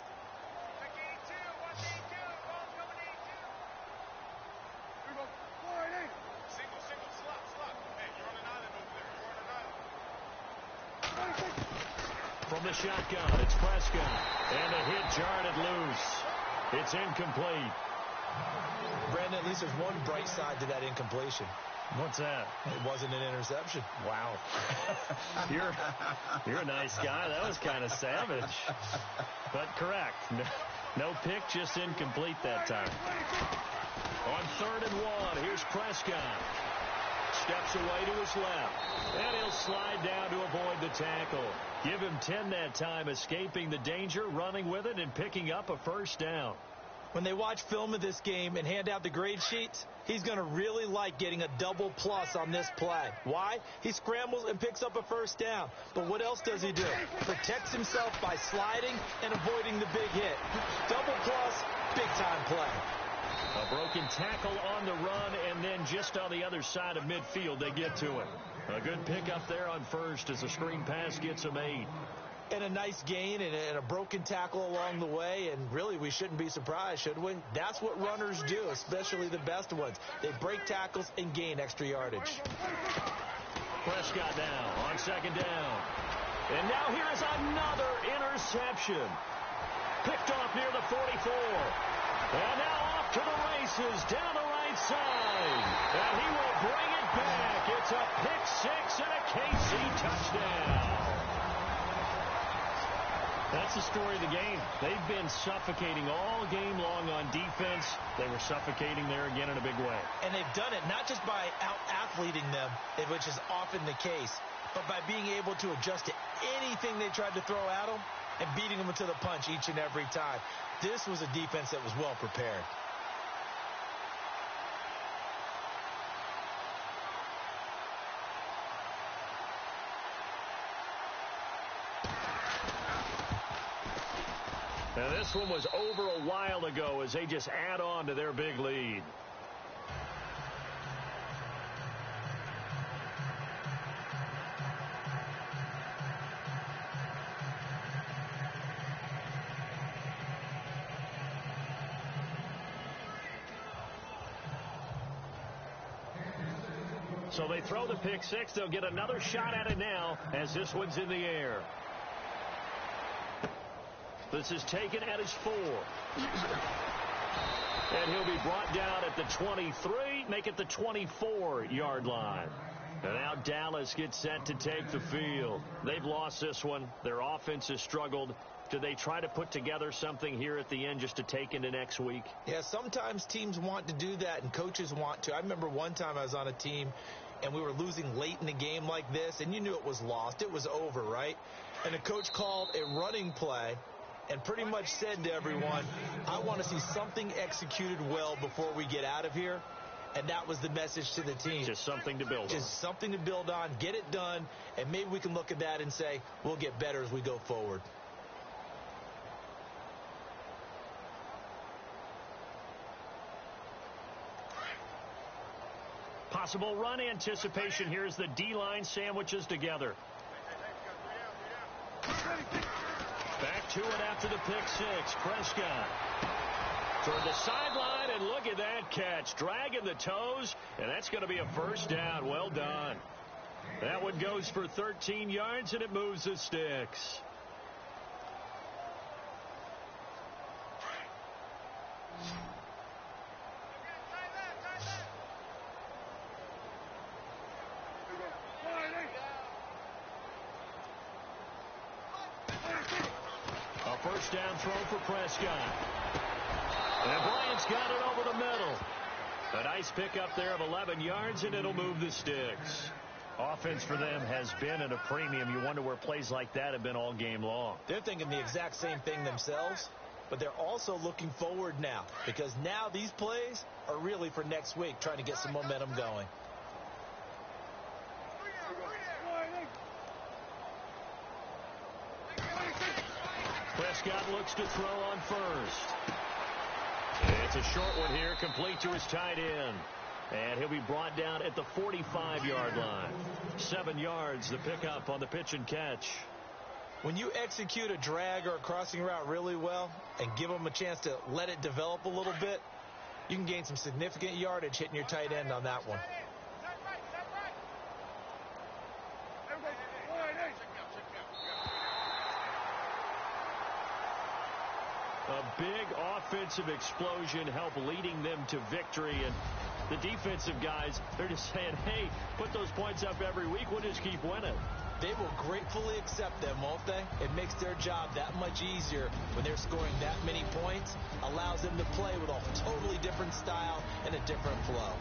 From the shotgun, it's Prescott. And a hit jarred it loose. It's incomplete. Brandon, at least there's one bright side to that incompletion. What's that? It wasn't an interception. Wow. You're a nice guy. That was kind of savage. But correct. No pick, just incomplete that time. On 3rd and 1, here's Prescott. Steps away to his left. And he'll slide down to avoid the tackle. Give him 10 that time, escaping the danger, running with it, and picking up a first down. When they watch film of this game and hand out the grade sheets, he's going to really like getting a double plus on this play. Why? He scrambles and picks up a first down. But what else does he do? Protects himself by sliding and avoiding the big hit. Double plus, big-time play. A broken tackle on the run, and then just on the other side of midfield, they get to it. A good pickup there on first as the screen pass gets him 8. And a nice gain and a broken tackle along the way, and really we shouldn't be surprised, should we? That's what runners do, especially the best ones. They break tackles and gain extra yardage. Prescott now on second down. And now here is another interception. Picked off near the 44. And now off to the races down the right side. And he will bring it back. It's a pick six and a KC touchdown. That's the story of the game. They've been suffocating all game long on defense. They were suffocating there again in a big way. And they've done it not just by out-athleting them, which is often the case, but by being able to adjust to anything they tried to throw at them and beating them to the punch each and every time. This was a defense that was well prepared. Now this one was over a while ago as they just add on to their big lead. So they throw the pick six. They'll get another shot at it now as this one's in the air. This is taken at his 4. And he'll be brought down at the 23, make it the 24-yard line. And now Dallas gets set to take the field. They've lost this one. Their offense has struggled. Do they try to put together something here at the end just to take into next week? Yeah, sometimes teams want to do that and coaches want to. I remember one time I was on a team and we were losing late in the game like this, and you knew it was lost. It was over, right? And the coach called a running play and pretty much said to everyone, I want to see something executed well before we get out of here. And that was the message to the team. Just something to build on. Just something to build on, get it done, and maybe we can look at that and say, we'll get better as we go forward. Possible run anticipation here as the D-line sandwiches together. Back to it after the pick six. Prescott toward the sideline, and look at that catch. Dragging the toes, and that's going to be a first down. Well done. That one goes for 13 yards, and it moves the sticks. First down throw for Prescott. And Bryant's got it over the middle. A nice pickup there of 11 yards, and it'll move the sticks. Offense for them has been at a premium. You wonder where plays like that have been all game long. They're thinking the exact same thing themselves, but they're also looking forward now, because now these plays are really for next week, trying to get some momentum going. Prescott looks to throw on first. It's a short one here, complete to his tight end. And he'll be brought down at the 45-yard line. 7 yards, the pickup on the pitch and catch. When you execute a drag or a crossing route really well and give them a chance to let it develop a little bit, you can gain some significant yardage hitting your tight end on that one. A big offensive explosion helped leading them to victory. And the defensive guys, they're just saying, hey, put those points up every week. We'll just keep winning. They will gratefully accept them, won't they? It makes their job that much easier when they're scoring that many points. Allows them to play with a totally different style and a different flow.